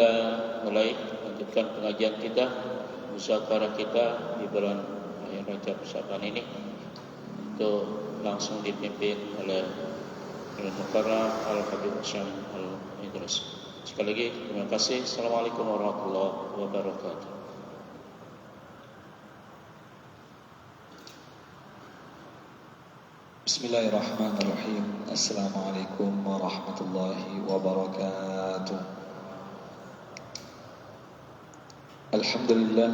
kita mulai lanjutkan pengajian kita, musyawarah kita di bulan Rajab Syaban ini, itu langsung dipimpin oleh Al-Mukarram Al-Habib Syam Al-Idris. Sekali lagi terima kasih. Assalamualaikum warahmatullahi wabarakatuh. Bismillahirrahmanirrahim. Assalamualaikum warahmatullahi wabarakatuh. Alhamdulillah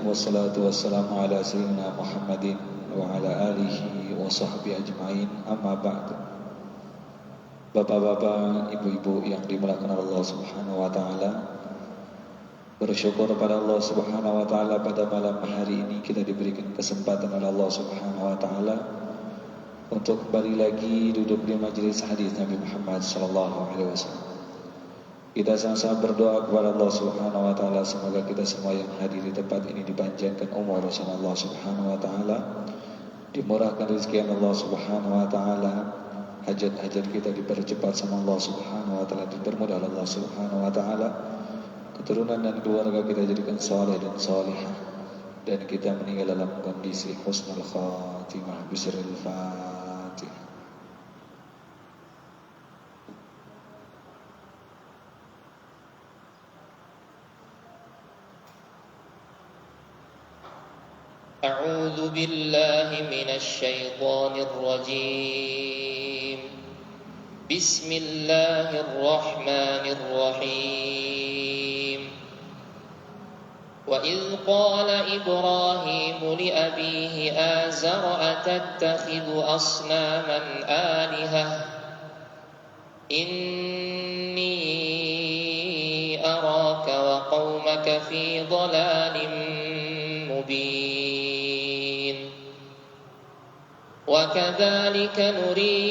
wassalatu wassalamu ala sayyidina Muhammadin wa ala alihi wa sahbihi ajma'in. Amma ba'du. Bapak-bapak, ibu-ibu yang dimuliakan Allah Subhanahu wa taala, bersyukur pada Allah Subhanahu wa taala pada malam hari ini kita diberikan kesempatan oleh Allah Subhanahu wa taala untuk kembali lagi duduk di majelis hadis Nabi Muhammad sallallahu alaihi wasallam. Kita sama-sama berdoa kepada Allah Subhanahu wa taala, semoga kita semua yang hadir di tempat ini dipanjangkan umur sama Allah Subhanahu wa taala, dimurahkan rezeki Allah Subhanahu wa taala, hajat-hajat kita dipercepat sama Allah Subhanahu wa taala, dipermudah Allah Subhanahu wa taala, keturunan dan keluarga kita jadikan saleh dan salihah, dan kita meninggal dalam kondisi husnul khatimah. Bismillahil Fatihah. أعوذ بالله من الشيطان الرجيم. بسم الله الرحمن الرحيم. وإذ قال إبراهيم لأبيه آزر أتتخذ أصناما آلهة إني أراك وقومك في ضلال مبين. وكذلك نري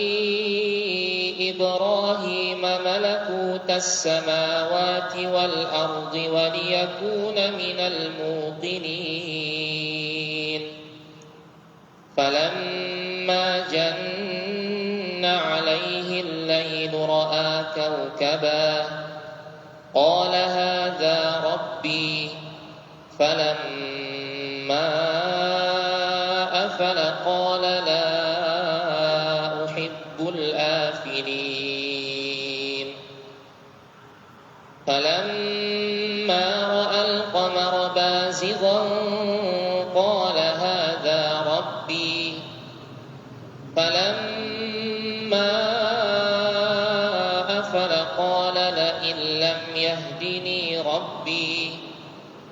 إبراهيم ملكوت السماوات والأرض وليكون من الموقنين. فلما جن عليه الليل رأى كوكبا قال هذا ربي. فلما أفل قال لا أحب الآفلين. فلما رأى القمر بازغا قال هذا ربي. فلما أفل قال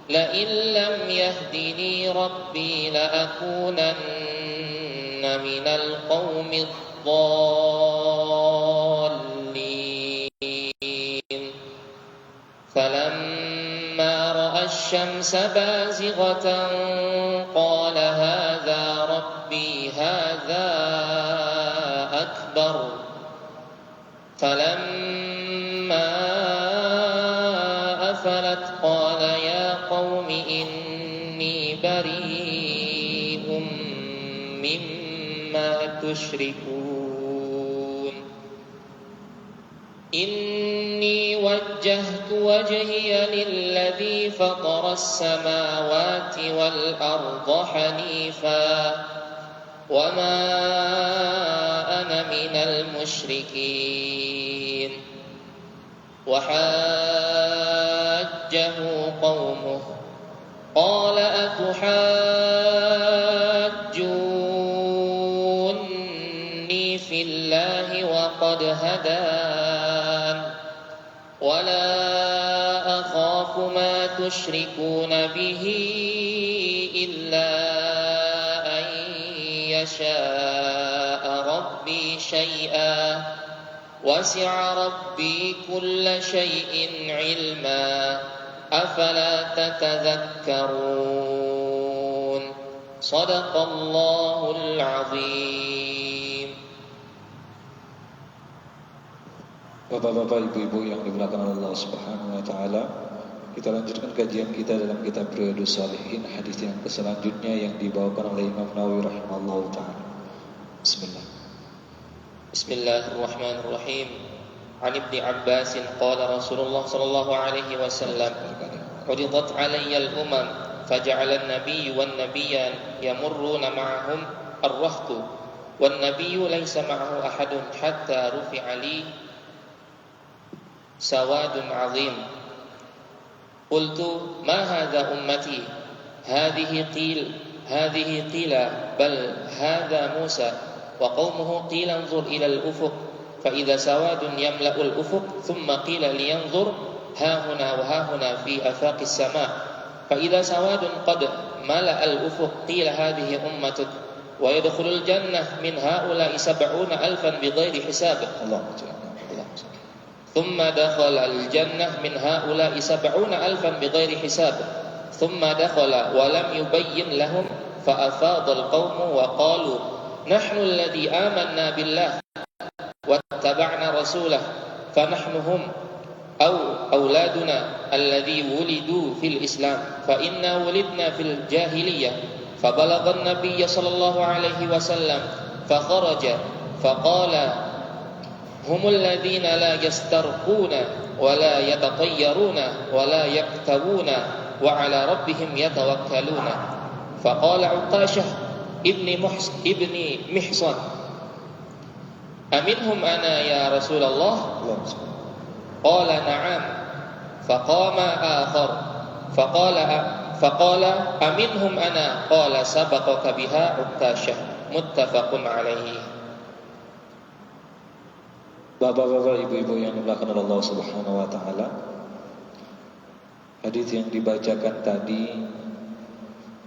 لئن لم يهدني ربي لأكونن من القوم الضالين. فلما رأى الشمس بازغة قال هذا ربي هذا أكبر. فلما أفلت قال يا قوم إني بريء مما تشركون. إني وجهت وجهي للذي فطر السماوات والأرض حنيفا وما أنا من المشركين. وحاجه قومه قال أتحاجوني في الله وقد هدان ولا أخاف ما تشركون به إلا أن يشاء ربي شيئا وسع ربي كل شيء علما أفلا تتذكرون. صدق الله العظيم. Bapak-bapak, ibu-ibu yang dimuliakan Allah Subhanahu wa taala, kita lanjutkan kajian kita dalam kitab Riyadhus Shalihin, hadis yang selanjutnya yang dibawakan oleh Imam Nawawi rahimahullahu taala. Bismillah. Bismillahirrahmanirrahim. عن ابن عباس قال رسول الله صلى الله عليه وسلم عرضت علي الأمم فجعل النبي والنبيان يمرون معهم الرهط والنبي ليس معه أحد حتى رفع لي سواد عظيم قلت ما هذا أمتي هذه قيل بل هذا موسى وقومه قيل انظر إلى الأفق فإذا سواد يملأ الأفق ثم قيل لينظر ها هنا وها هنا في آفاق السماء فإذا سواد قد ملأ الأفق قيل هذه أمتك ويدخل الجنة من هؤلاء 70,000 بغير حساب ثم دخل الجنة من هؤلاء 70,000 بغير حساب ثم دخل ولم يبين لهم فأفاض القوم وقالوا نحن الذي آمنا بالله واتبعنا رسوله فنحن هم أو أولادنا الذي ولدوا في الإسلام فإنا ولدنا في الجاهلية فبلغ النبي صلى الله عليه وسلم فخرج فقال هم الذين لا يسترقون ولا يتطيرون ولا يكتوون وعلى ربهم يتوكلون فقال عكاشة ابن محصن أمنهم أنا يا رسول الله قال نعم فقام آخر فقال أمنهم أنا قال سبقك بها عكاشة متفق عليه. Bapak-bapak, ibu-ibu yang dimuliakan Allah Subhanahu wa taala, hadis yang dibacakan tadi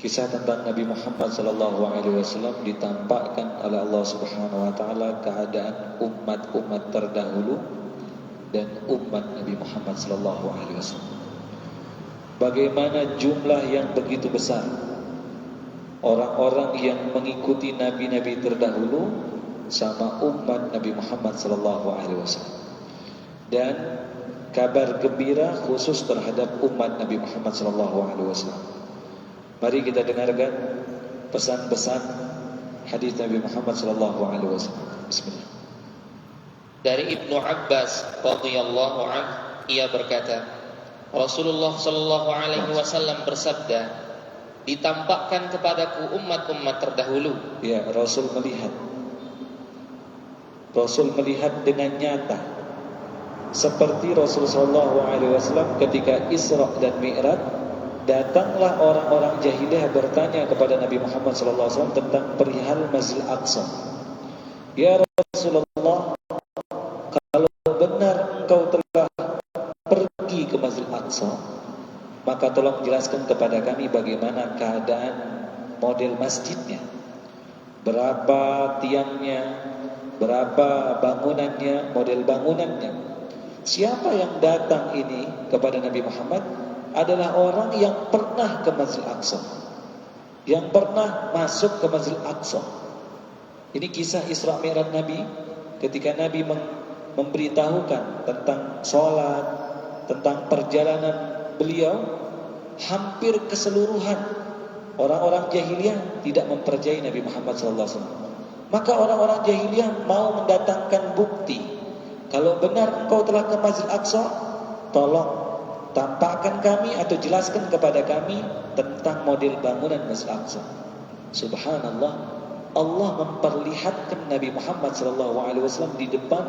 kisah tentang Nabi Muhammad sallallahu alaihi wasallam ditampakkan oleh Allah Subhanahu wa taala keadaan umat-umat terdahulu dan umat Nabi Muhammad sallallahu alaihi wasallam. Bagaimana jumlah yang begitu besar orang-orang yang mengikuti nabi-nabi terdahulu sama umat Nabi Muhammad sallallahu alaihi wasallam. Dan kabar gembira khusus terhadap umat Nabi Muhammad sallallahu alaihi wasallam. Mari kita dengarkan pesan-pesan hadis Nabi Muhammad sallallahu alaihi wasallam. Bismillah. Dari Ibnu Abbas radhiyallahu anhu, ia berkata, Rasulullah sallallahu alaihi wasallam bersabda, ditampakkan kepadaku umat-umat terdahulu. Ya, Rasul melihat dengan nyata seperti Rasulullah sallallahu alaihi wasallam ketika Isra dan Mi'raj, datanglah orang-orang jahiliyah bertanya kepada Nabi Muhammad sallallahu alaihi wasallam tentang perihal Masjid Aqsa. Ya Rasulullah, kalau benar engkau telah pergi ke Masjid Aqsa, maka tolong jelaskan kepada kami bagaimana keadaan model masjidnya, berapa tiangnya, berapa bangunannya, model bangunannya. Siapa yang datang ini kepada Nabi Muhammad adalah orang yang pernah ke Masjid Aqsa, yang pernah masuk ke Masjid Aqsa. Ini kisah Isra Mi'raj Nabi, ketika Nabi memberitahukan tentang sholat, tentang perjalanan beliau. Hampir keseluruhan orang-orang jahiliyah tidak mempercayai Nabi Muhammad SAW. Maka orang-orang jahiliyah mau mendatangkan bukti, kalau benar engkau telah ke Masjid Aqsa, tolong tampakkan kami atau jelaskan kepada kami tentang model bangunan Masjid Aqsa. Subhanallah, Allah memperlihatkan Nabi Muhammad SAW di depan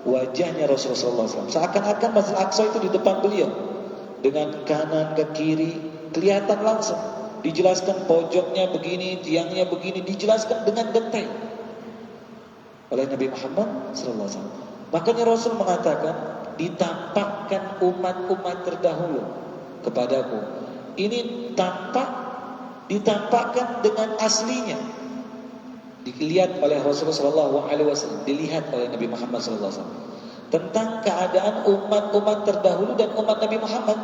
wajahnya Rasulullah SAW. Seakan-akan Masjid Aqsa itu di depan beliau, dengan kanan ke kiri kelihatan langsung. Dijelaskan pojoknya begini, tiangnya begini, dijelaskan dengan detail oleh Nabi Muhammad SAW. Makanya Rasul mengatakan, ditampakkan umat-umat terdahulu kepadaku. Ini ditampakkan dengan aslinya, dilihat oleh Rasulullah SAW, dilihat oleh Nabi Muhammad SAW. Tentang keadaan umat-umat terdahulu dan umat Nabi Muhammad,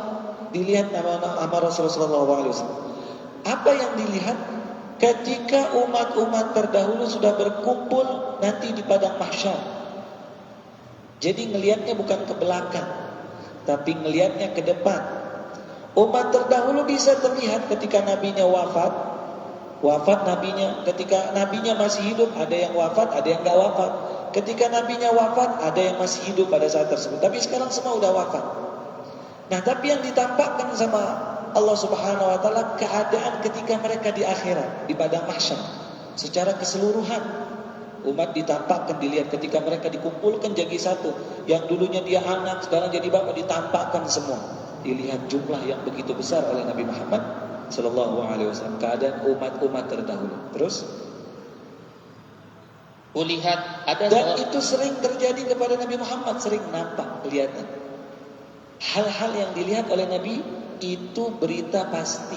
dilihat nama Rasulullah SAW. Apa yang dilihat ketika umat-umat terdahulu sudah berkumpul nanti di padang mahsyar? Jadi ngelihatnya bukan ke belakang, tapi ngelihatnya ke depan. Umat terdahulu bisa terlihat ketika nabinya wafat nabinya, ketika nabinya masih hidup, ada yang wafat, ada yang gak wafat. Ketika nabinya wafat, ada yang masih hidup pada saat tersebut, tapi sekarang semua udah wafat. Nah, tapi yang ditampakkan sama Allah Subhanahu wa taala keadaan ketika mereka di akhirat, di padang mahsyar. Secara keseluruhan umat ditampakkan, dilihat ketika mereka dikumpulkan jadi satu. Yang dulunya dia anak, sekarang jadi bapak, ditampakkan semua. Dilihat jumlah yang begitu besar oleh Nabi Muhammad sallallahu alaihi wasallam, keadaan umat-umat terdahulu. Terus Kulihat ada dan itu sering terjadi kepada Nabi Muhammad, sering nampak, kelihatan. Hal-hal yang dilihat oleh Nabi itu berita pasti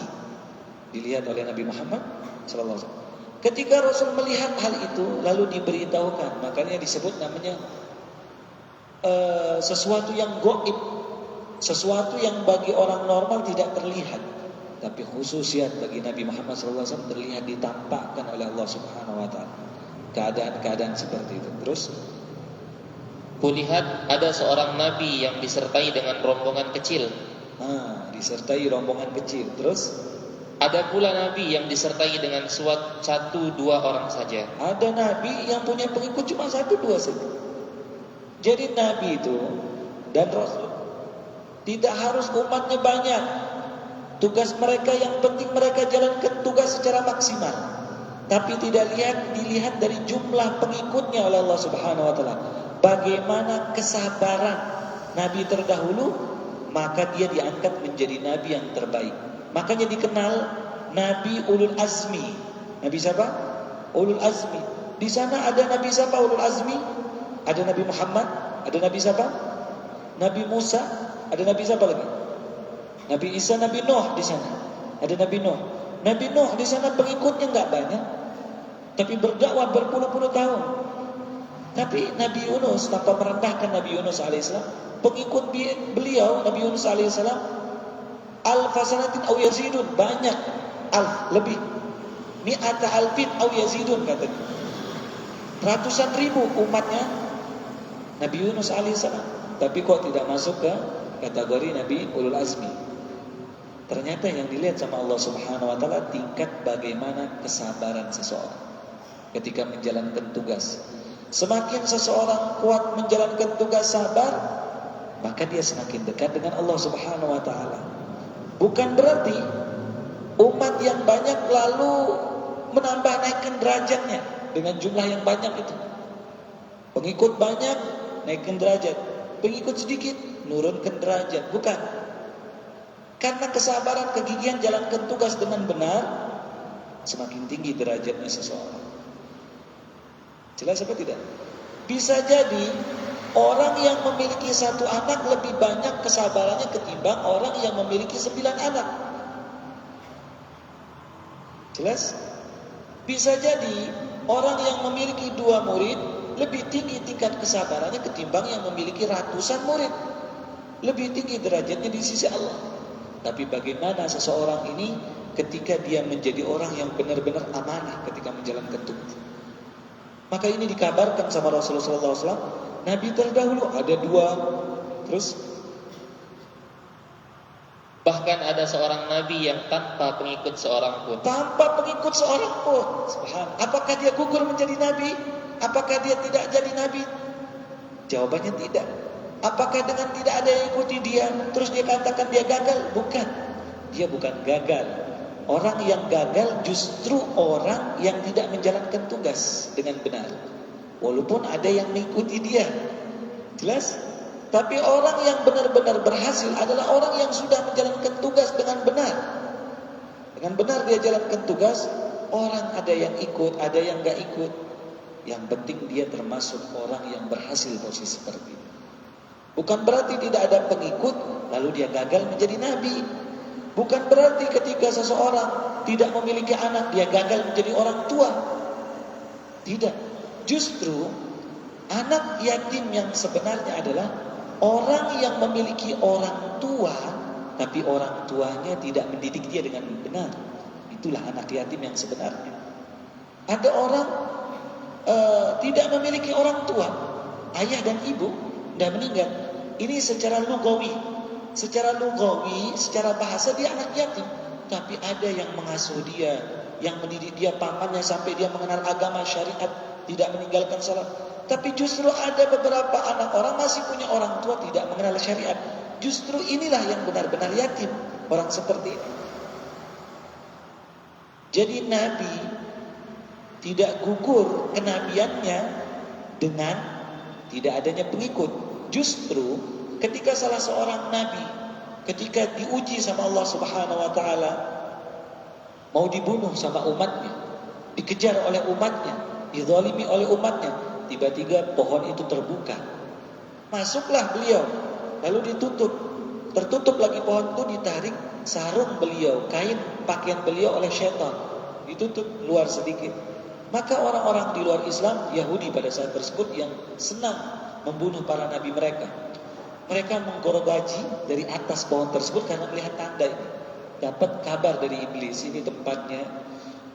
dilihat oleh Nabi Muhammad sallallahu alaihi wasallam. Ketika Rasul melihat hal itu lalu diberitahukan, makanya disebut namanya sesuatu yang gaib, sesuatu yang bagi orang normal tidak terlihat, tapi khususiat bagi Nabi Muhammad sallallahu alaihi wasallam terlihat, ditampakkan oleh Allah Subhanahu wa taala. Keadaan-keadaan seperti itu. Terus kulihat ada seorang nabi yang disertai dengan rombongan kecil. Disertai rombongan kecil. Terus ada pula nabi yang disertai dengan 1-2 orang saja. ada nabi yang punya pengikut cuma 1-2 saja. Jadi nabi itu dan rasul tidak harus umatnya banyak. Tugas mereka yang penting mereka jalankan tugas secara maksimal. Tapi tidak dilihat dari jumlah pengikutnya oleh Allah Subhanahu wa taala. Bagaimana kesabaran nabi terdahulu, maka dia diangkat menjadi nabi yang terbaik. Makanya dikenal Nabi Ulul Azmi. Nabi siapa? Ulul Azmi. Di sana ada Nabi siapa Ulul Azmi? Ada Nabi Muhammad, ada Nabi siapa? Nabi Musa, ada Nabi siapa lagi? Nabi Isa, Nabi Nuh di sana. Ada Nabi Nuh. Nabi Nuh di sana pengikutnya enggak banyak, tapi berdakwah berpuluh-puluh tahun. Tapi Nabi Yunus, tanpa merendahkan Nabi Yunus alaihissalam, pengikut beliau Nabi Yunus alaihissalam alfasanatin aw yazidun, banyak, lebih mi'ata alfin aw yazidun katanya, ratusan ribu umatnya Nabi Yunus alaihissalam. Tapi kok tidak masuk ke kategori Nabi Ulul Azmi. Ternyata yang dilihat sama Allah Subhanahu wa taala tingkat bagaimana kesabaran seseorang ketika menjalankan tugas. Semakin seseorang kuat menjalankan tugas sabar, maka dia semakin dekat dengan Allah Subhanahu wa taala. Bukan berarti umat yang banyak lalu menambah naikkan derajatnya dengan jumlah yang banyak itu. Pengikut banyak naikkan derajat, pengikut sedikit nurunkan derajat, bukan. Karena kesabaran, kegigihan jalankan tugas dengan benar, semakin tinggi derajatnya seseorang. Jelas apa tidak? Bisa jadi orang yang memiliki 1 anak lebih banyak kesabarannya ketimbang orang yang memiliki 9 anak. Jelas? Bisa jadi orang yang memiliki 2 murid lebih tinggi tingkat kesabarannya ketimbang yang memiliki ratusan murid. Lebih tinggi derajatnya di sisi Allah. Tapi bagaimana seseorang ini ketika dia menjadi orang yang benar-benar amanah ketika menjalankan tugas. Maka ini dikabarkan sama Rasulullah SAW, Nabi terdahulu ada 2. Terus bahkan ada seorang nabi yang tanpa pengikut seorang pun. Tanpa pengikut seorang pun. Subhanallah. Apakah dia gugur menjadi nabi? Apakah dia tidak jadi nabi? Jawabannya tidak. Apakah dengan tidak ada yang ikuti dia terus dia katakan dia gagal? Bukan. Dia bukan gagal. Orang yang gagal justru orang yang tidak menjalankan tugas dengan benar. Walaupun ada yang mengikuti dia. Jelas? Tapi orang yang benar-benar berhasil adalah orang yang sudah menjalankan tugas dengan benar. Dengan benar dia jalankan tugas. Orang ada yang ikut, ada yang gak ikut. Yang penting dia termasuk orang yang berhasil posisi seperti itu. Bukan berarti tidak ada pengikut lalu dia gagal menjadi nabi. Bukan berarti ketika seseorang tidak memiliki anak dia gagal menjadi orang tua. Tidak. Justru anak yatim yang sebenarnya adalah orang yang memiliki orang tua tapi orang tuanya tidak mendidik dia dengan benar. Itulah anak yatim yang sebenarnya. Ada orang tidak memiliki orang tua, ayah dan ibu sudah meninggal. Ini secara lugawi, secara bahasa dia anak yatim. Tapi ada yang mengasuh dia, yang mendidik dia pamannya sampai dia mengenal agama syariat, tidak meninggalkan salat. Tapi justru ada beberapa anak orang masih punya orang tua tidak mengenal syariat. Justru inilah yang benar-benar yatim, orang seperti ini. Jadi Nabi tidak gugur kenabiannya dengan tidak adanya pengikut. Justru ketika salah seorang nabi ketika diuji sama Allah Subhanahu wa taala, mau dibunuh sama umatnya, dikejar oleh umatnya, dizalimi oleh umatnya, tiba-tiba pohon itu terbuka. Masuklah beliau, lalu tertutup lagi pohon itu, ditarik sarung beliau, kain pakaian beliau oleh syaitan, ditutup luar sedikit. Maka orang-orang di luar Islam, Yahudi pada saat tersebut yang senang membunuh para nabi mereka menggergaji dari atas pohon tersebut karena melihat tanda ini. Dapat kabar dari iblis, ini tempatnya.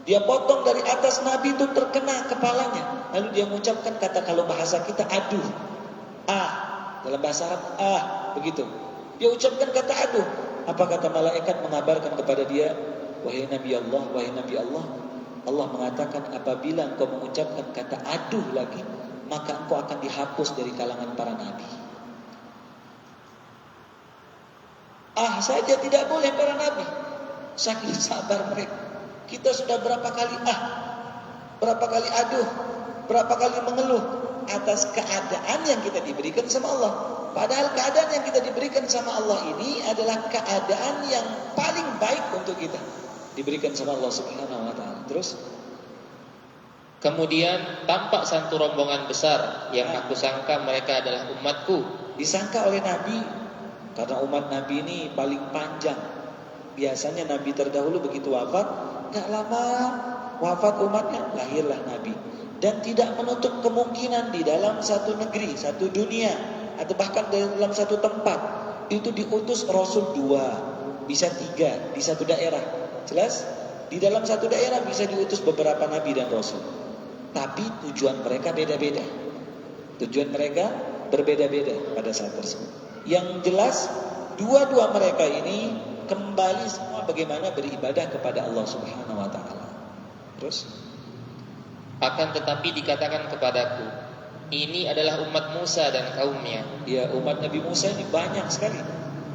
Dia potong dari atas nabi itu, terkena kepalanya. Lalu dia mengucapkan kata, kalau bahasa kita aduh, dalam bahasa Arab begitu. Dia ucapkan kata aduh. Apa kata malaikat mengabarkan kepada dia? Wahai Nabi Allah, Allah mengatakan apabila engkau mengucapkan kata aduh lagi, maka engkau akan dihapus dari kalangan para nabi. Saja tidak boleh para nabi. Saking sabar mereka. Kita sudah berapa kali berapa kali aduh, berapa kali mengeluh atas keadaan yang kita diberikan sama Allah. Padahal keadaan yang kita diberikan sama Allah ini adalah keadaan yang paling baik untuk kita, diberikan sama Allah Subhanahu wa taala. Terus kemudian tampak satu rombongan besar yang aku sangka mereka adalah umatku. Disangka oleh Nabi, karena umat Nabi ini paling panjang. Biasanya Nabi terdahulu begitu wafat, gak lama wafat umatnya, lahirlah Nabi. Dan tidak menutup kemungkinan di dalam satu negeri, satu dunia, atau bahkan dalam satu tempat itu diutus Rasul 2, bisa 3 di satu daerah. Jelas? Di dalam satu daerah bisa diutus beberapa Nabi dan Rasul. Tapi tujuan mereka beda-beda. Tujuan mereka berbeda-beda pada saat tersebut. Yang jelas dua-dua mereka ini kembali semua bagaimana beribadah kepada Allah Subhanahu wa taala. Terus akan tetapi dikatakan kepadaku, ini adalah umat Musa dan kaumnya. Ya, umat Nabi Musa ini banyak sekali.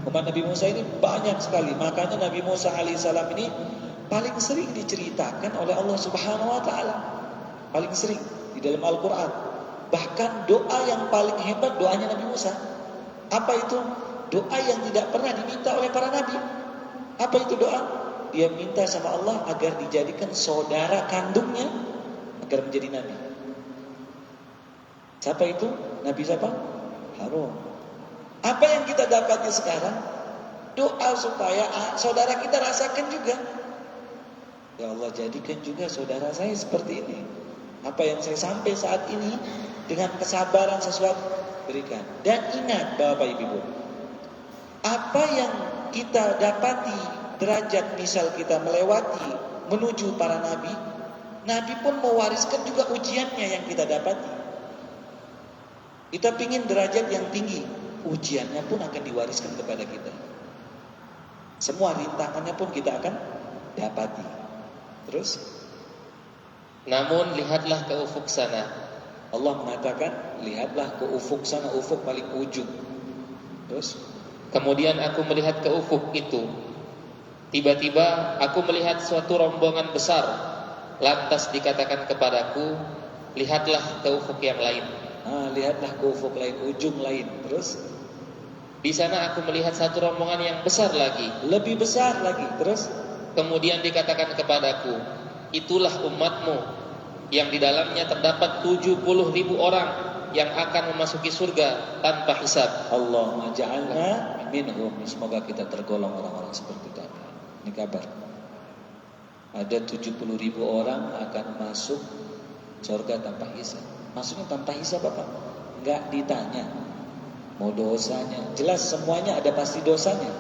Umat Nabi Musa ini banyak sekali. Makanya Nabi Musa alaihissalam ini paling sering diceritakan oleh Allah Subhanahu wa taala. Paling sering di dalam Al-Qur'an. Bahkan doa yang paling hebat doanya Nabi Musa. Apa itu? Doa yang tidak pernah diminta oleh para nabi. Apa itu doa? Dia minta sama Allah agar dijadikan saudara kandungnya agar menjadi nabi. Siapa itu? Nabi siapa? Harun. Apa yang kita dapati sekarang? Doa supaya saudara kita rasakan juga. Ya Allah, jadikan juga saudara saya seperti ini. Apa yang saya sampai saat ini dengan kesabaran sesuatu berikan. Dan ingat Bapak Ibu, apa yang kita dapati derajat misal kita melewati menuju para nabi, nabi pun mewariskan juga ujiannya yang kita dapati. Kita pingin derajat yang tinggi, ujiannya pun akan diwariskan kepada kita. Semua rintangannya pun kita akan dapati. Terus namun lihatlah ke ufuk sana. Allah mengatakan, lihatlah ke ufuk sana, ufuk paling ujung. Terus kemudian aku melihat ke ufuk itu. Tiba-tiba aku melihat suatu rombongan besar. Lantas dikatakan kepadaku, lihatlah ke ufuk yang lain. Lihatlah ke ufuk lain, ujung lain. Terus di sana aku melihat satu rombongan yang besar lagi, lebih besar lagi. Terus kemudian dikatakan kepadaku, itulah umatmu yang di dalamnya terdapat 70.000 orang yang akan memasuki surga tanpa hisab. Allahumma ja'alna minhum. Semoga kita tergolong orang-orang seperti itu. Ini kabar. Ada 70.000 orang akan masuk surga tanpa hisab. Maksudnya tanpa hisab apa? Enggak ditanya mau dosanya. Jelas semuanya ada pasti dosanya.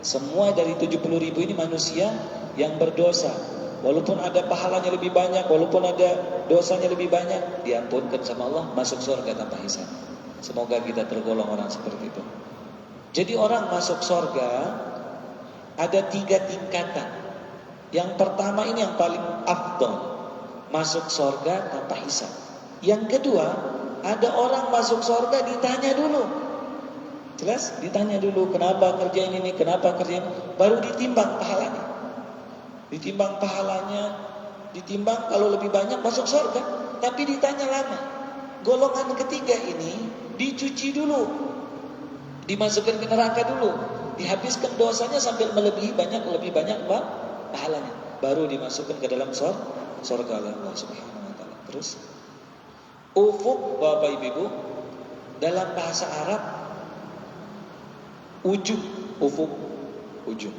Semua dari 70.000 ini manusia yang berdosa. Walaupun ada pahalanya lebih banyak, walaupun ada dosanya lebih banyak, diampunkan sama Allah, masuk surga tanpa hisab. Semoga kita tergolong orang seperti itu. Jadi orang masuk surga ada 3 tingkatan. Yang pertama ini yang paling afdal, masuk surga tanpa hisab. Yang kedua, ada orang masuk surga ditanya dulu. Jelas? Ditanya dulu kenapa kerjain ini, kenapa kerjain ini, baru ditimbang pahalanya. Ditimbang pahalanya, ditimbang kalau lebih banyak masuk surga, tapi ditanya lama. Golongan ketiga ini dicuci dulu, dimasukkan ke neraka dulu, dihabiskan dosanya sambil lebih banyak pahalanya, baru dimasukkan ke dalam surga Allah Subhanahu wa taala. Terus ufuk, Bapak Ibu, dalam bahasa Arab ujung, ufuk, ujung.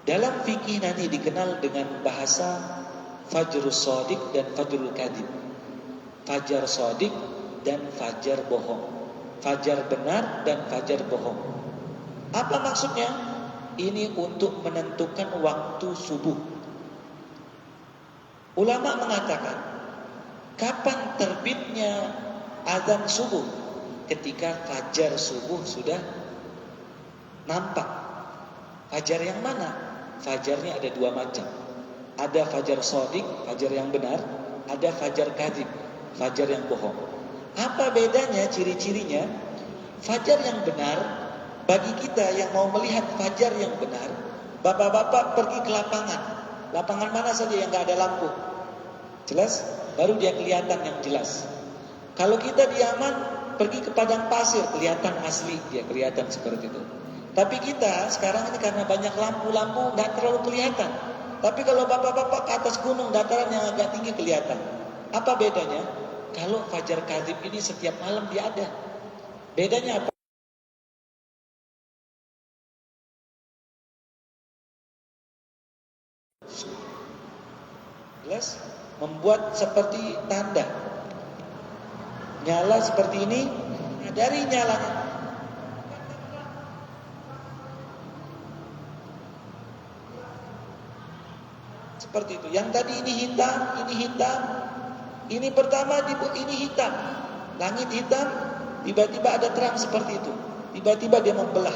Dalam fikih nanti dikenal dengan bahasa fajrus shadiq dan fajrul kadhib. Fajar shadiq dan fajar bohong. Fajar benar dan fajar bohong. Apa maksudnya? Ini untuk menentukan waktu subuh. Ulama mengatakan, kapan terbitnya azan subuh? Ketika fajar subuh sudah nampak. Fajar yang mana? Fajarnya ada dua macam. Ada fajar shadiq, fajar yang benar. Ada fajar kadhib, fajar yang bohong. Apa bedanya, ciri-cirinya? Fajar yang benar, bagi kita yang mau melihat fajar yang benar, bapak-bapak pergi ke lapangan. Lapangan mana saja yang gak ada lampu? Jelas? Baru dia kelihatan yang jelas. Kalau kita di Yaman, pergi ke padang pasir, kelihatan asli, dia kelihatan seperti itu. Tapi kita sekarang ini karena banyak lampu-lampu gak terlalu kelihatan. Tapi kalau bapak-bapak ke atas gunung, dataran yang agak tinggi kelihatan. Apa bedanya? Kalau fajar kadhib ini setiap malam dia ada. Bedanya apa? Jelas? Membuat seperti tanda. Nyala seperti ini, dari nyalanya. Seperti itu. Yang tadi ini hitam, ini hitam. Ini pertama, ini hitam. Langit hitam, tiba-tiba ada terang seperti itu. Tiba-tiba dia membelah.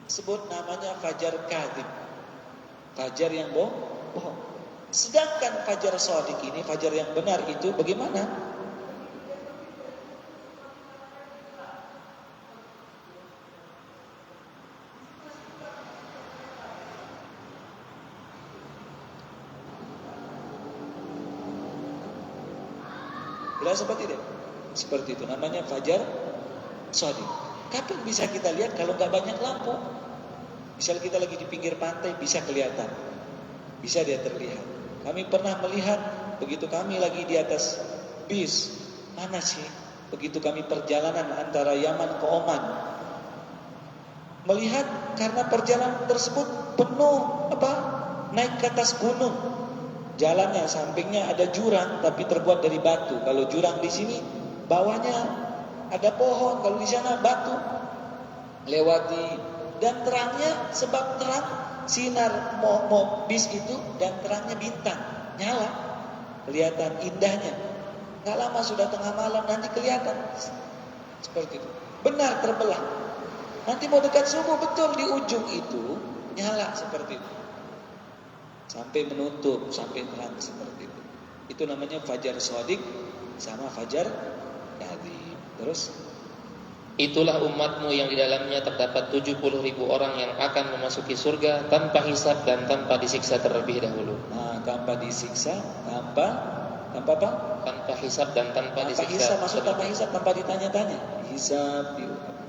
Sebut namanya fajar kadhib. Fajar yang bohong. Sedangkan fajar shadiq ini, fajar yang benar itu bagaimana? Jelas seperti itu? Seperti itu, namanya fajar shadiq. Kapan bisa kita lihat kalau nggak banyak lampu? Misal kita lagi di pinggir pantai, bisa kelihatan, bisa dia terlihat. Kami pernah melihat begitu kami lagi di atas bis, mana sih? Begitu kami perjalanan antara Yaman ke Oman, melihat karena perjalanan tersebut penuh naik ke atas gunung. Jalannya sampingnya ada jurang tapi terbuat dari batu. Kalau jurang di sini bawahnya ada pohon, kalau di sana batu. Lewati dan terangnya, sebab terang sinar bis itu dan terangnya bintang nyala, kelihatan indahnya. Nggak lama sudah tengah malam nanti kelihatan seperti itu. Benar terbelah. Nanti mau dekat subuh betul di ujung itu nyala seperti itu. Sampai menutup, sampai terang seperti itu. Itu namanya fajar shadiq sama fajar kadhib. Terus itulah umatmu yang di dalamnya terdapat 70.000 orang yang akan memasuki surga tanpa hisab dan tanpa disiksa terlebih dahulu. Nah, tanpa disiksa, tanpa apa? Tanpa hisab dan tanpa disiksa. Tanpa hisab, maksud tanpa hisab, tanpa ditanya-tanya. Hisab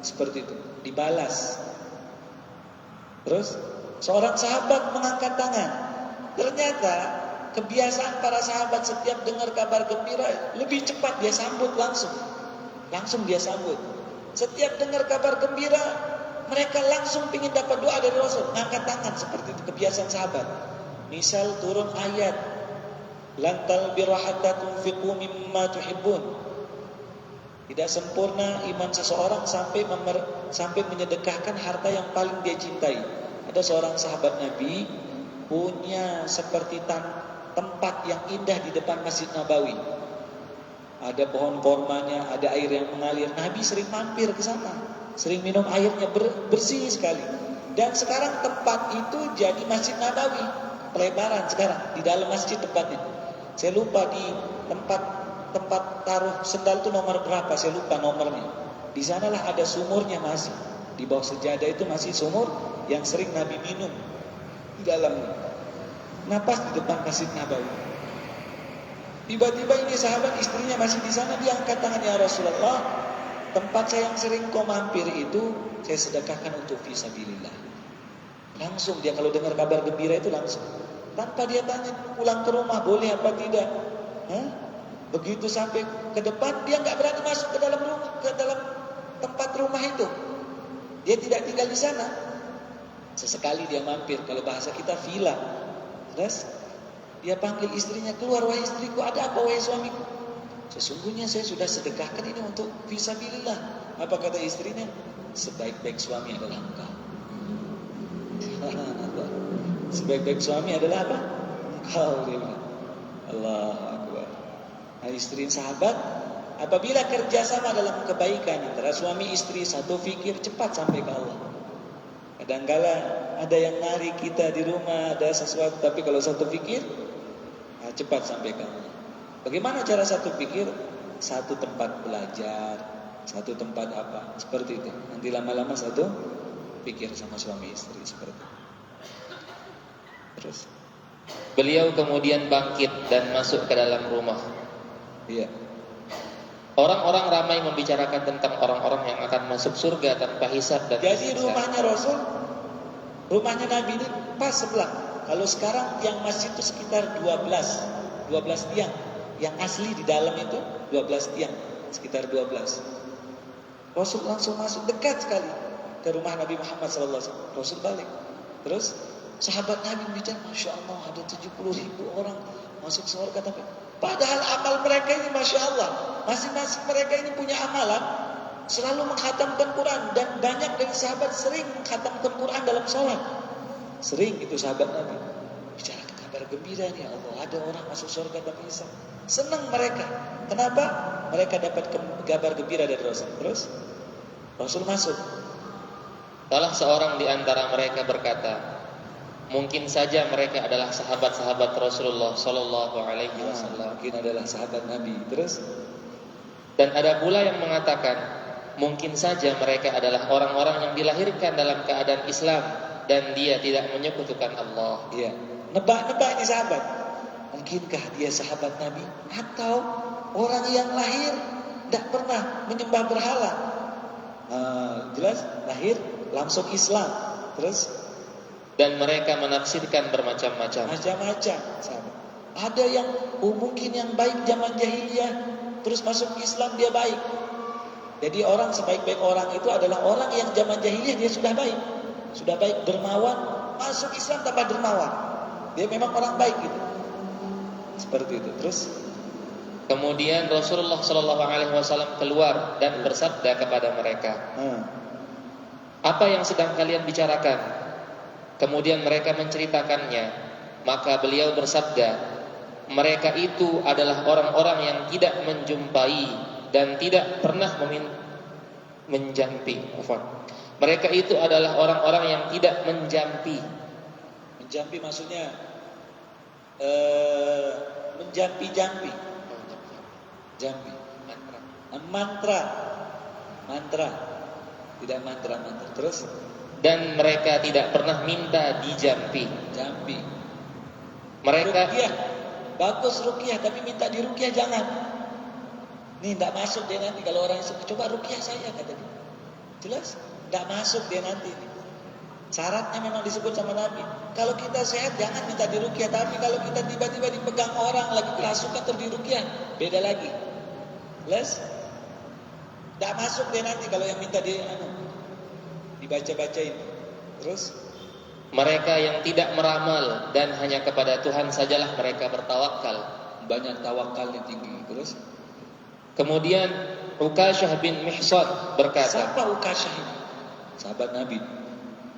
seperti itu, dibalas. Terus seorang sahabat mengangkat tangan. Ternyata kebiasaan para sahabat setiap dengar kabar gembira lebih cepat dia sambut langsung dia sambut. Setiap dengar kabar gembira mereka langsung ingin dapat doa dari Rasul, angkat tangan seperti itu kebiasaan sahabat. Misal turun ayat lan talbirra hatta tunfiqu mimma tuhibbun. Tidak sempurna iman seseorang sampai menyedekahkan harta yang paling dia cintai. Ada seorang sahabat Nabi punya seperti tempat yang indah di depan Masjid Nabawi. Ada pohon kormanya, ada air yang mengalir. Nabi sering mampir ke sana, sering minum airnya, bersih sekali. Dan sekarang tempat itu jadi Masjid Nabawi, pelebaran sekarang di dalam masjid tempatnya. Saya lupa di tempat taruh sendal itu nomor berapa, saya lupa nomornya. Di sanalah ada sumurnya masih. Di bawah sejadah itu masih sumur yang sering Nabi minum di dalamnya. Napas di depan Masjid Nabawi. Tiba-tiba ini sahabat istrinya masih di sana, dia angkat tangan, ya Rasulullah, tempat saya yang sering kau mampir itu saya sedekahkan untuk fisabilillah. Langsung dia kalau dengar kabar gembira itu langsung, tanpa dia tanya pulang ke rumah boleh apa tidak. Begitu sampai ke depan dia nggak berani masuk ke dalam rumah, ke dalam tempat rumah itu. Dia tidak tinggal di sana. Sesekali dia mampir, kalau bahasa kita villa. Terus dia panggil istrinya keluar, wahai istriku, ada apa wahai suamiku? Sesungguhnya saya sudah sedekahkan ini untuk fisabilillah. Apa kata istrinya? Sebaik-baik suami adalah engkau. Sebaik-baik suami adalah apa? Engkau, dia bilang. Allahu Akbar. Nah, istri sahabat, apabila kerjasama dalam kebaikan antara suami istri, satu fikir, cepat sampai ke Allah. Kadang-kala ada yang narik kita di rumah, ada sesuatu, tapi kalau satu fikir, cepat sampai ke Allah. Bagaimana cara satu pikir? Satu tempat belajar, satu tempat apa, seperti itu. Nanti lama-lama satu pikir sama suami istri seperti itu. Terus beliau kemudian bangkit dan masuk ke dalam rumah. iya. Orang-orang ramai membicarakan tentang orang-orang yang akan masuk surga tanpa hisab dan Jadi siksa. rumahnya Rasul, rumahnya Nabi ini pas sebelah. Kalau sekarang yang masjid itu sekitar 12 tiang. Yang asli di dalam itu 12 tiang, sekitar 12. Rasul langsung masuk, dekat sekali ke rumah Nabi Muhammad SAW. Rasul balik. Terus sahabat Nabi bicara, Masya Allah ada 70.000 orang masuk surga. Tapi padahal amal mereka ini Masya Allah, masing-masing mereka ini punya amalan, selalu mengkhatamkan Quran. Dan banyak dari sahabat sering mengkhatamkan Quran dalam sholat. Sering itu sahabat Nabi bicara kabar gembira nih, Allah ada orang masuk surga tanpa hisab. Senang mereka. Kenapa? Mereka dapat kabar gembira dari Rasul. Terus Rasul masuk. Salah seorang di antara mereka berkata, mungkin saja mereka adalah sahabat-sahabat Rasulullah Sallallahu Alaihi Wasallam. Mungkin adalah sahabat Nabi. Terus Dan ada pula yang mengatakan, mungkin saja mereka adalah orang-orang yang dilahirkan dalam keadaan Islam dan dia tidak menyekutukan Allah. iya, nebak-nebak ini sahabat. Mungkinkah dia sahabat Nabi atau orang yang lahir tidak pernah menyembah berhala? Jelas lahir langsung Islam. Terus Dan mereka menafsirkan bermacam-macam. macam-macam sahabat. Ada yang mungkin yang baik zaman jahiliyah, terus masuk Islam dia baik. Jadi orang sebaik-baik orang itu adalah orang yang zaman jahiliyah dia sudah baik dermawan, masuk Islam tanpa dermawan. Dia memang orang baik gitu. Seperti itu. Terus Kemudian Rasulullah Sallallahu Alaihi Wasallam keluar dan bersabda kepada mereka, apa yang sedang kalian bicarakan? Kemudian mereka menceritakannya. Maka beliau bersabda, mereka itu adalah orang-orang yang tidak menjumpai dan tidak pernah menjampi. Mereka itu adalah orang-orang yang tidak menjampi. menjampi maksudnya menjampi-jampi. Jampi. Mantra. Tidak mantra. Terus Dan mereka tidak pernah minta dijampi. jampi. Mereka Ruqyah. Bagus ruqyah, tapi minta di ruqyah jangan. Nih tidak masuk dia nanti kalau orang yang coba ruqyah saya kata dia. Jelas? Tidak masuk dia nanti. Syaratnya memang disebut sama Nabi. Kalau kita sehat jangan minta di ruqyah, tapi kalau kita tiba-tiba dipegang orang lagi kerasukan terus di ruqyah, beda lagi. Jelas? Tidak masuk dia nanti kalau yang minta dibaca-bacain. Terus mereka yang tidak meramal dan hanya kepada Tuhan sajalah mereka bertawakal. banyak tawakalnya tinggi. Terus Kemudian Ukasyah bin Mihsan berkata, siapa Ukasyah ini? Sahabat Nabi.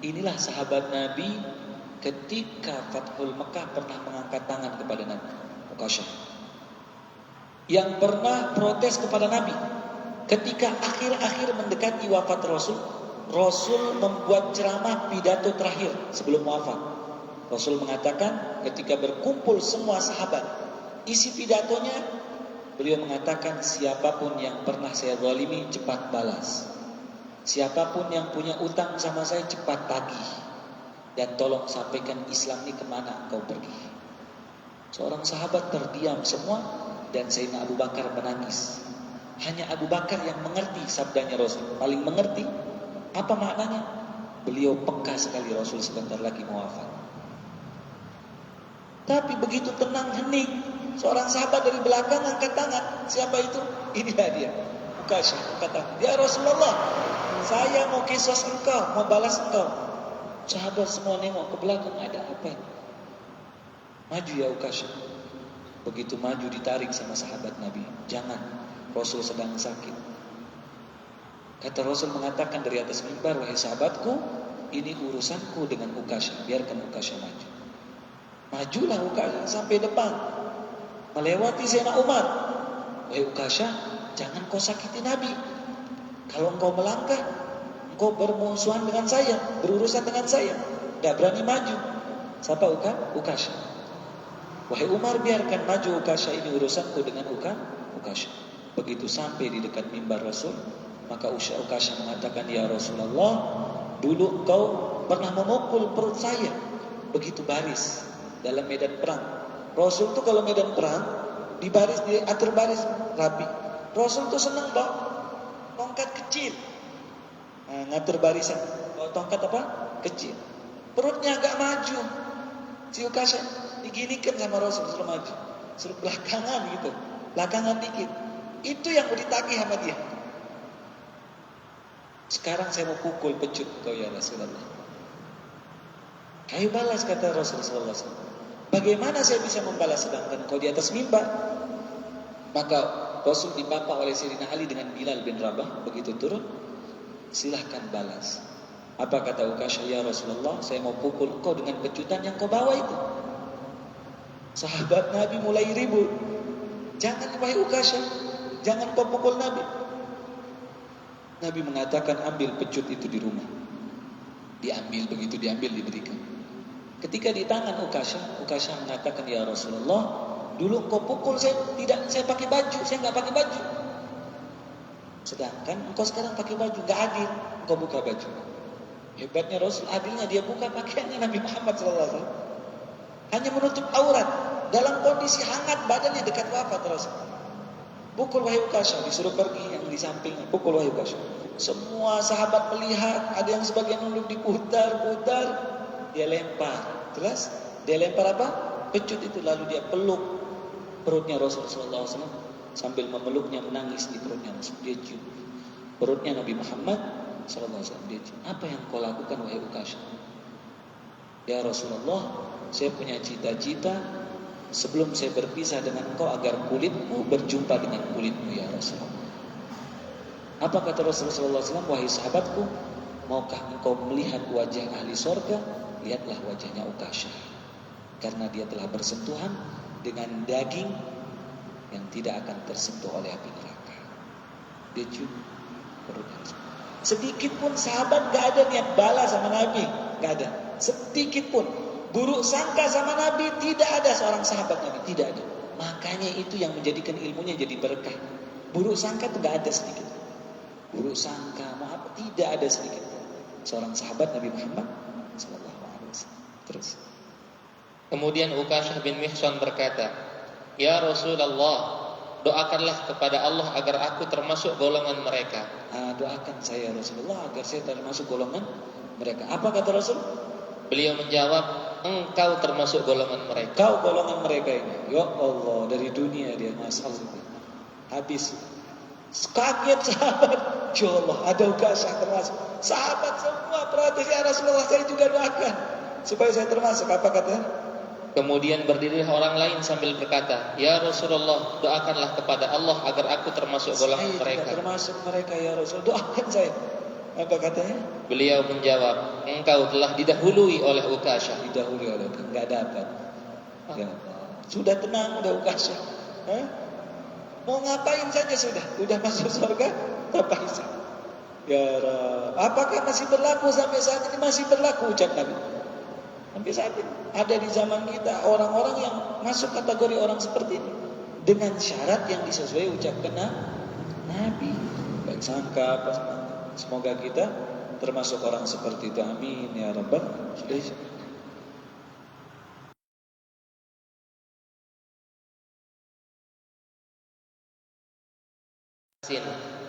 Inilah sahabat Nabi ketika Fathul Mekah pernah mengangkat tangan kepada Nabi. Ukasyah yang pernah protes kepada Nabi ketika akhir-akhir mendekati wafat Rasul. Rasul membuat ceramah pidato terakhir sebelum wafat. Rasul mengatakan ketika berkumpul semua sahabat, isi pidatonya beliau mengatakan, siapapun yang pernah saya zalimi cepat balas. Siapapun yang punya utang sama saya cepat tagih. Dan tolong sampaikan Islam ini kemana engkau pergi. Seorang sahabat terdiam semua dan Sayyidina Abu Bakar menangis. Hanya Abu Bakar yang mengerti sabdanya Rasul, paling mengerti. Apa maknanya? Beliau peka sekali Rasul sebentar lagi mau wafat. Tapi begitu tenang, hening, seorang sahabat dari belakang angkat tangan. Siapa itu? Inilah dia, Ukasha. Kata, ya Rasulullah, saya mau kisos engkau, mau balas engkau. Sahabat semua nengok ke belakang, ada apa? Maju ya Ukasha. Begitu maju ditarik sama sahabat Nabi. Jangan, Rasul sedang sakit. Kata Rasul mengatakan dari atas mimbar, wahai sahabatku, ini urusanku dengan Ukasha, biarkan Ukasha maju. Majulah Ukasha sampai depan, melewati Sayyidina Umar. Wahai Ukasha, jangan kau sakiti Nabi. Kalau engkau melangkah, engkau bermusuhan dengan saya, berurusan dengan saya, gak berani maju. Siapa Ukasha? Wahai Umar, biarkan maju Ukasha, ini urusanku dengan Ukasha. Begitu sampai di dekat mimbar Rasul, maka Ukasha mengatakan, ya Rasulullah, dulu engkau pernah memukul perut saya. Begitu baris dalam medan perang. Rasul tuh kalau medan perang dibaris, diatur baris rapi. Rasul tuh senang bawa tongkat kecil, ngatur barisan. Bawa tongkat apa? Kecil. Perutnya agak maju. Si Ukasha diginikan sama Rasul, suruh maju, suruh belakangan gitu, belakangan dikit. Itu yang mau ditagih sama dia. Sekarang saya mau pukul pecut kau ya Rasulullah. Ayo balas, kata Rasulullah SAW. Bagaimana saya bisa membalas sedangkan kau di atas mimbar? Maka Rasul dipapa oleh Sayyidina Ali dengan Bilal bin Rabah. Begitu turun, silahkan balas. Apa kata Ukasha? Ya Rasulullah, saya mau pukul kau dengan pecutan yang kau bawa itu. Sahabat Nabi mulai ribut. Jangan, wahai Ukasha, jangan kau pukul Nabi. Nabi mengatakan, ambil pecut itu di rumah. Diambil, begitu diambil diberikan. Ketika di tangan Ukasha mengatakan, ya Rasulullah, dulu engkau pukul saya tidak, saya pakai baju, saya nggak pakai baju. Sedangkan engkau sekarang pakai baju, nggak adil, engkau buka baju. Hebatnya Rasul, adilnya dia buka pakaiannya Nabi Muhammad SAW. Hanya menutup aurat, dalam kondisi hangat, badannya dekat wafat Rasul. Pukul wahai Ukasha, disuruh pergi yang di sampingnya. Pukul wahai Ukasha. Semua sahabat melihat, ada yang sebagian nunduk diputar-putar, dia lempar. Terus dia lempar apa? Pecut itu, lalu dia peluk perutnya Rasulullah SAW sambil memeluknya, menangis di perutnya Rasul. Dia cium perutnya Nabi Muhammad SAW. Dia cium. Apa yang kau lakukan wahai Ukasha? Ya Rasulullah, saya punya cita-cita sebelum saya berpisah dengan engkau agar kulitku berjumpa dengan kulitmu ya Rasulullah. Apa kata Rasulullah SAW? Wahai sahabatku, maukah engkau melihat wajah ahli sorga? Lihatlah wajahnya Ukasha, karena dia telah bersentuhan dengan daging yang tidak akan tersentuh oleh api neraka. Dia cium perutnya. Sedikit pun sahabat gak ada niat balas sama Nabi, gak ada. Sedikit pun buruk sangka sama Nabi, tidak ada seorang sahabat Nabi, tidak ada. Makanya itu yang menjadikan ilmunya jadi berkah. Buruk sangka itu gak ada sedikit. Buruk sangka, maaf, tidak ada sedikit. Seorang sahabat Nabi Muhammad SAW. Terus. Kemudian Ukasha bin Mihsan berkata, ya Rasulullah, doakanlah kepada Allah agar aku termasuk golongan mereka. Doakan saya Rasulullah agar saya termasuk golongan mereka. Apa kata Rasul? Beliau menjawab, engkau termasuk golongan mereka. Kau golongan mereka ini. Ya Allah, dari dunia dia masuk. Habis. Kaget sahabat. Ya Allah, ada Ukasha termasuk. Sahabat semua protes, ya Rasulullah, saya juga doakan supaya saya termasuk. Apa katanya? Kemudian berdirilah orang lain sambil berkata, ya Rasulullah, doakanlah kepada Allah agar aku termasuk golongan mereka. Saya termasuk mereka ya Rasul, doakan saya. Apa katanya? Beliau menjawab, engkau telah didahului oleh Ukasha. Didahului oleh Ukasha, enggak dapat. Ya Allah. Sudah tenang udah Ukasha. Mau ngapain saja sudah masuk surga tanpa hisab. Ya Rab, apakah masih berlaku sampai saat ini? Masih berlaku ucap Nabi. Sampai saat ini ada di zaman kita orang-orang yang masuk kategori orang seperti ini dengan syarat yang disesuai ucapkan Nabi. Baik sangka apa semata. Semoga kita termasuk orang seperti itu. Amin ya Rabbal alamin.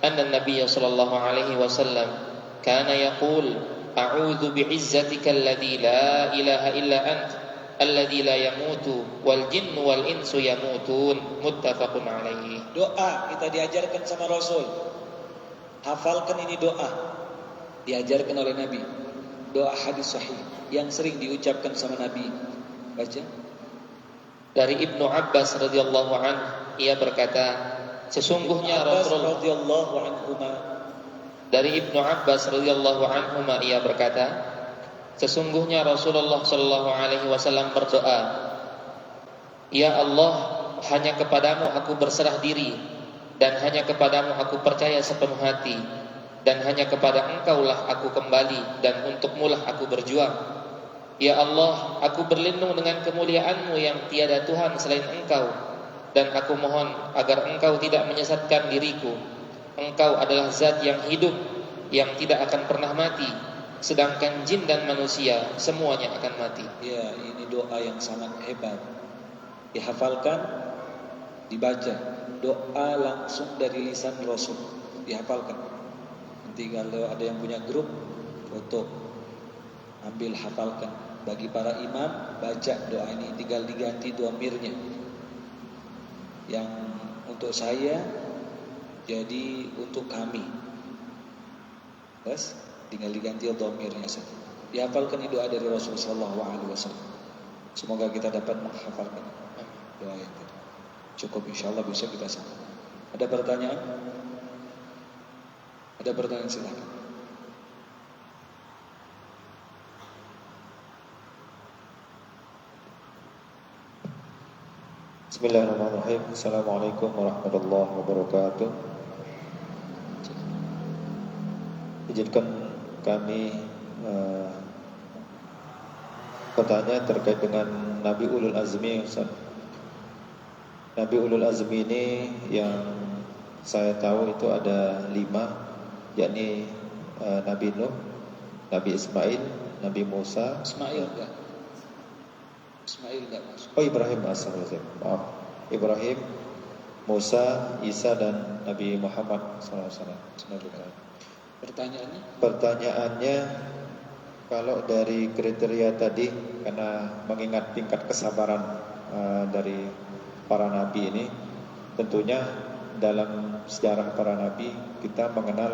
أن النبي صلى الله عليه وسلم كان يقول أعوذ بعزتك الذي لا إله إلا أنت الذي لا يموت والجن والإنس يموتون متفق عليه. Doa kita diajarkan sama Rasul. Hafalkan ini doa. Diajarkan oleh Nabi. Doa hadis sahih yang sering diucapkan sama Nabi. Baca. Dari Ibnu Abbas radhiyallahu anhu, ia berkata, sesungguhnya Rasulullah radhiyallahu anhuma, dari Ibnu Abbas radhiyallahu anhuma ia berkata, sesungguhnya Rasulullah sallallahu alaihi wasallam berdoa, ya Allah, hanya kepadamu aku berserah diri dan hanya kepadamu aku percaya sepenuh hati dan hanya kepada Engkaulah aku kembali dan untukmulah aku berjuang. Ya Allah, aku berlindung dengan kemuliaan-Mu yang tiada Tuhan selain Engkau, dan aku mohon agar Engkau tidak menyesatkan diriku. Engkau adalah zat yang hidup, yang tidak akan pernah mati, sedangkan jin dan manusia semuanya akan mati. Ya, ini doa yang sangat hebat. Dihafalkan, dibaca. Doa langsung dari lisan Rasul. Dihafalkan. Nanti kalau ada yang punya grup, foto, ambil hafalkan. Bagi para imam, baca doa ini, tinggal diganti dhamirnya. Yang untuk saya, jadi untuk kami. Bas, tinggal diganti dhamirnya saja. Dihafalkan ini doa dari Rasulullah SAW. Semoga kita dapat menghafalkan doa itu. Cukup, insyaallah bisa kita sambung. Ada pertanyaan? Ada pertanyaan, silakan. Bismillahirrahmanirrahim. Assalamualaikum warahmatullahi wabarakatuh. Izinkan kami bertanya terkait dengan Nabi Ulul Azmi, Ustaz. Nabi Ulul Azmi ini yang saya tahu itu ada 5, yakni Nabi Nuh, Nabi Ismail, Nabi Musa. Ismail enggak? Ismail enggak masuk. Oh, Ibrahim, maaf. Ibrahim, Musa, Isa dan Nabi Muhammad SAW. Pertanyaannya, kalau dari kriteria tadi, karena mengingat tingkat kesabaran dari para nabi ini, tentunya dalam sejarah para nabi kita mengenal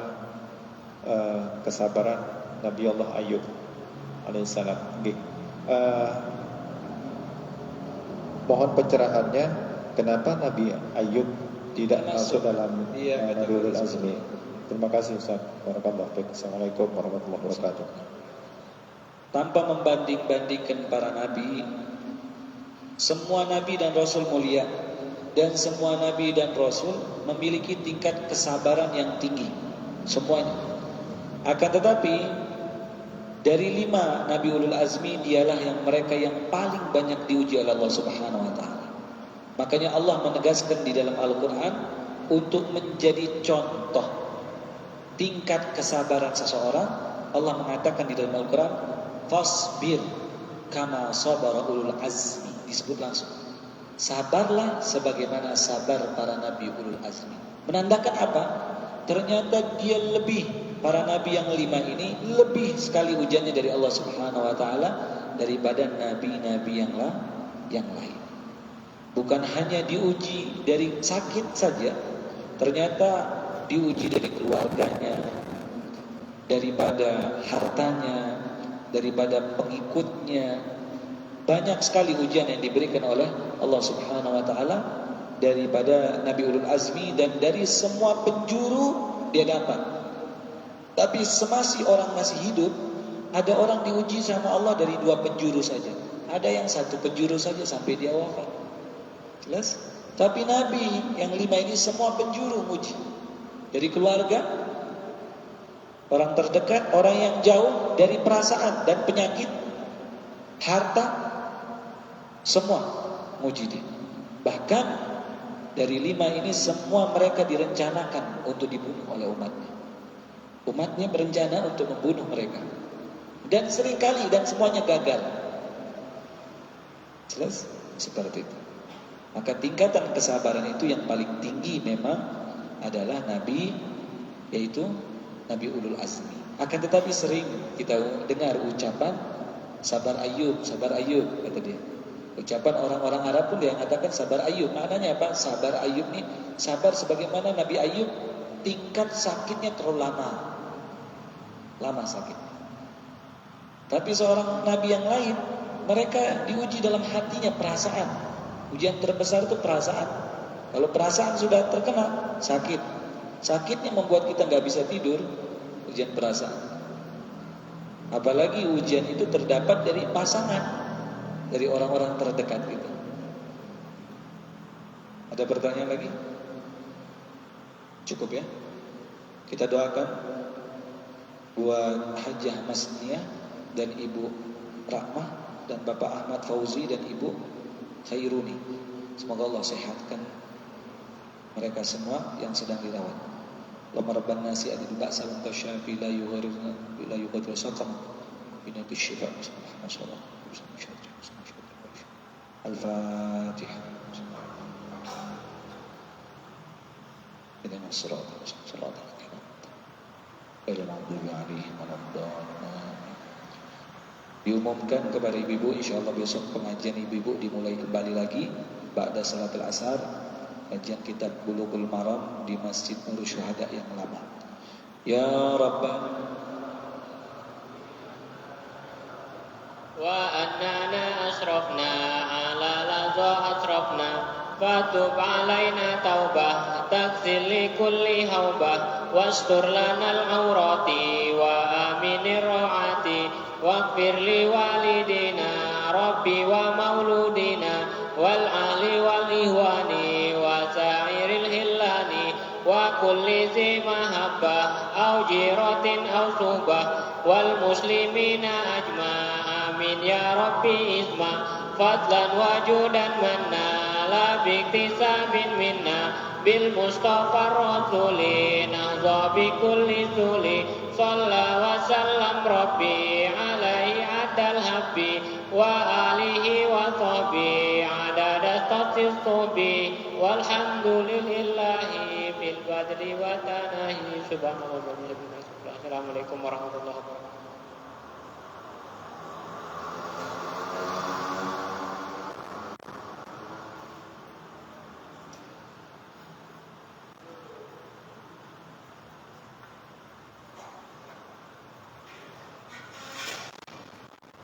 kesabaran Nabi Allah Ayub alaihissalam. Mohon pencerahannya, kenapa Nabi Ayub tidak masuk dalam Nabi Ulul Azmi? Terima kasih Ustaz. Barakallahu fiik. Assalamualaikum warahmatullahi wabarakatuh. Tanpa membanding-bandingkan para nabi, semua nabi dan rasul mulia, dan semua nabi dan rasul memiliki tingkat kesabaran yang tinggi, semuanya. Akan tetapi dari 5 Nabi Ulul Azmi, dialah yang mereka yang paling banyak diuji oleh Allah Subhanahu wa taala. Makanya Allah menegaskan di dalam Al-Qur'an untuk menjadi contoh tingkat kesabaran seseorang. Allah mengatakan di dalam Al-Qur'an, fasbir kama sabara ulul azmi. Disebut langsung, sabarlah sebagaimana sabar para Nabi Ulul Azmi. Menandakan apa? Ternyata dia lebih, para nabi yang 5 ini lebih sekali ujiannya dari Allah Subhanahu wa taala daripada nabi-nabi yang lain. Bukan hanya diuji dari sakit saja, ternyata diuji dari keluarganya, daripada hartanya, daripada pengikutnya. Banyak sekali ujian yang diberikan oleh Allah Subhanahu wa taala daripada Nabi Ulul Azmi, dan dari semua penjuru dia dapat. Tapi semasa orang masih hidup, ada orang diuji sama Allah dari 2 penjuru saja. Ada yang 1 penjuru saja sampai dia wafat. Jelas? Tapi Nabi yang 5 ini semua penjuru uji. Dari keluarga, orang terdekat, orang yang jauh, dari perasaan dan penyakit, harta, semua muji dia. Bahkan dari 5 ini semua mereka direncanakan untuk dibunuh oleh umatnya. Umatnya berencana untuk membunuh mereka. Dan seringkali dan semuanya gagal. Jelas? Seperti itu. Maka tingkatan kesabaran itu yang paling tinggi memang adalah Nabi, yaitu Nabi Ulul Azmi. Akan tetapi sering kita dengar ucapan sabar Ayub kata dia. Ucapan orang-orang Arab pun dia mengatakan sabar Ayub. Maknanya apa? Sabar Ayub nih, sabar sebagaimana Nabi Ayub, tingkat sakitnya terlalu lama sakitnya. Tapi seorang nabi yang lain, mereka diuji dalam hatinya, perasaan. Ujian terbesar itu perasaan. Kalau perasaan sudah terkena, sakit. Sakitnya membuat kita nggak bisa tidur, ujian perasaan. Apalagi ujian itu terdapat dari pasangan, dari orang-orang terdekat kita. Ada pertanyaan lagi? Cukup ya? Kita doakan buat Hajah Masniah dan Ibu Rahmah dan Bapak Ahmad Fauzi dan Ibu Khairuni. Semoga Allah sehatkan mereka semua yang sedang dirawat. Allahumma rabban nasi adil ba'sa wa anta syafi la yughadiru saqam bina bisyifa masyaallah. Al-Fatihah. Ihdinash shiratal mustaqim. Diumumkan kepada ibu-ibu, insyaallah besok pengajian ibu-ibu dimulai kembali lagi ba'da salatul asar, kajian kitab Bulughul Maram di Masjid Nurul Syuhada yang lama. Ya Rabbana wa annana asrafna ala laza asrafna fatub alaina taubah taksil li kulli haubah wastur lanal aurati wa aminir rawati waghfir li walidina rabbi wa mauludina wal ahli wal ihwani wa sa'iril hillani wa kulli zi mahabbah au jiratin au subah wal muslimina ajma' amin ya rabbi isma fadlan wajudan manna la biktisabin minna bil mustafa rasuli nazza bi kulli suli salla wa sallam rabbi alaihi adal habbi wa alihi wa sahbi adada statis subi walhamdulillahi bil badri wa tanahi subhanallah. Assalamualaikum warahmatullahi wabarakatuh.